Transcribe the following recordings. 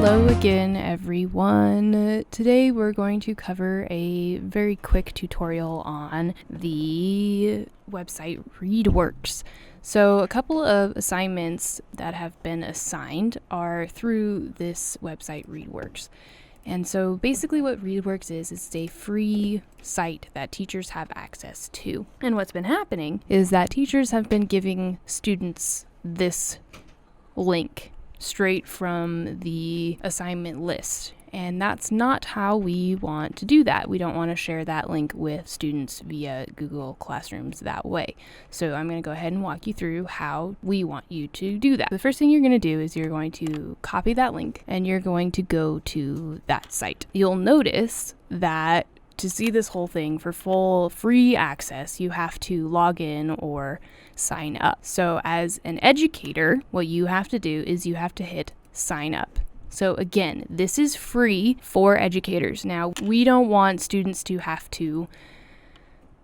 Hello again, everyone. Today we're going to cover a very quick tutorial on the website ReadWorks. So a couple of assignments that have been assigned are through this website ReadWorks. And so basically what ReadWorks is it's a free site that teachers have access to. And what's been happening is that teachers have been giving students this link straight from the assignment list. And that's not how we want to do that. We don't want to share that link with students via Google Classrooms that way. So I'm going to go ahead and walk you through how we want you to do that. The first thing you're going to do is you're going to copy that link and you're going to go to that site. You'll notice that to see this whole thing for full free access, you have to log in or sign up. So as an educator, what you have to do is you have to hit sign up. So again, this is free for educators. Now, we don't want students to have to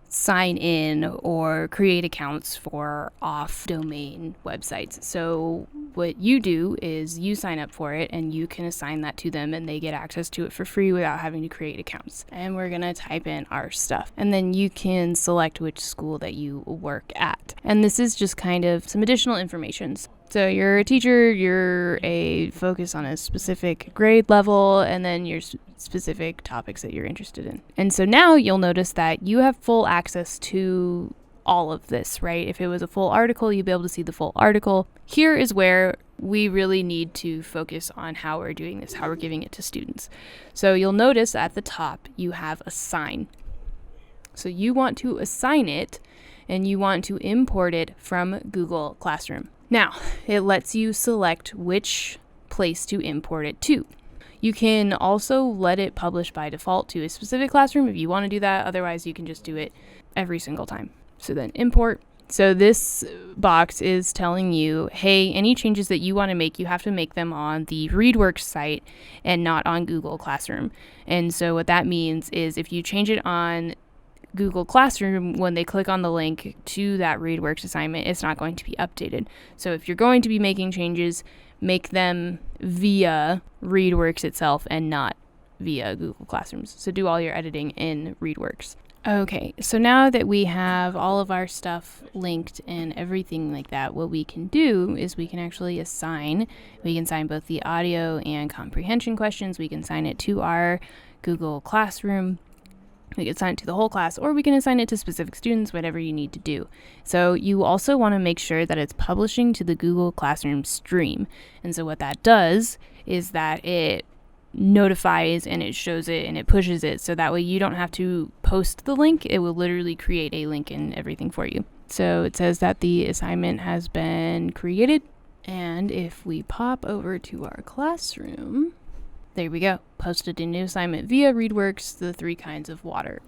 sign in or create accounts for off-domain websites. So what you do is you sign up for it and you can assign that to them and they get access to it for free without having to create accounts. And we're going to type in our stuff. And then you can select which school that you work at. And this is just kind of some additional information. So you're a teacher, you're a focus on a specific grade level, and then your specific topics that you're interested in. And so now you'll notice that you have full access to all of this, right? If it was a full article, you'd be able to see the full article. Here is where we really need to focus on how we're doing this, how we're giving it to students. So you'll notice at the top, you have assign. So you want to assign it, and you want to import it from Google Classroom. Now, it lets you select which place to import it to. You can also let it publish by default to a specific classroom if you want to do that. Otherwise, you can just do it every single time. So then import. So this box is telling you, hey, any changes that you want to make, you have to make them on the ReadWorks site and not on Google Classroom. And so what that means is if you change it on Google Classroom, when they click on the link to that ReadWorks assignment, it's not going to be updated. So if you're going to be making changes, make them via ReadWorks itself and not via Google Classrooms. So do all your editing in ReadWorks. Okay, so now that we have all of our stuff linked and everything like that, what we can do is we can actually assign. We can assign both the audio and comprehension questions. We can assign it to our Google Classroom. We can assign it to the whole class, or we can assign it to specific students, whatever you need to do. So you also want to make sure that it's publishing to the Google Classroom stream. And so what that does is that it notifies and it shows it and it pushes it. So that way you don't have to post the link. It will literally create a link and everything for you. So it says that the assignment has been created. And if we pop over to our classroom, there we go. Posted a new assignment via ReadWorks, the 3 kinds of water.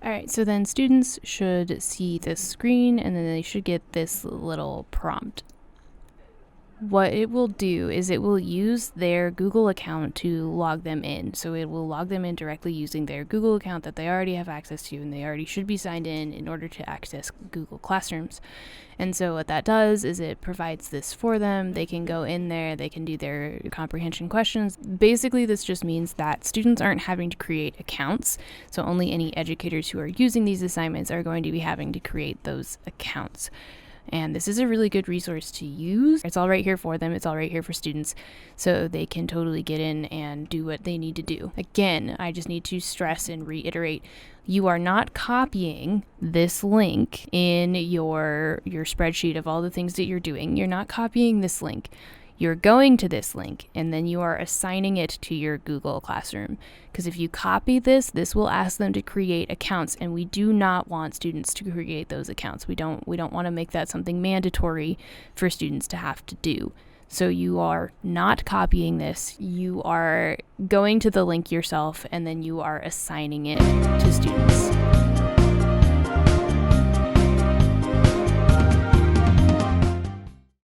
All right, so then students should see this screen and then they should get this little prompt. What it will do is it will use their Google account to log them in. So it will log them in directly using their Google account that they already have access to, and they already should be signed in order to access Google Classrooms. And so what that does is it provides this for them. They can go in there, they can do their comprehension questions. Basically, this just means that students aren't having to create accounts. So only any educators who are using these assignments are going to be having to create those accounts. And this is a really good resource to use. It's all right here for them. It's all right here for students. So they can totally get in and do what they need to do. Again, I just need to stress and reiterate, you are not copying this link in your spreadsheet of all the things that you're doing. You're not copying this link. You're going to this link and then you are assigning it to your Google Classroom. Because if you copy this will ask them to create accounts, and we do not want students to create those accounts. We don't want to make that something mandatory for students to have to do. So you are not copying this. You are going to the link yourself and then you are assigning it to students.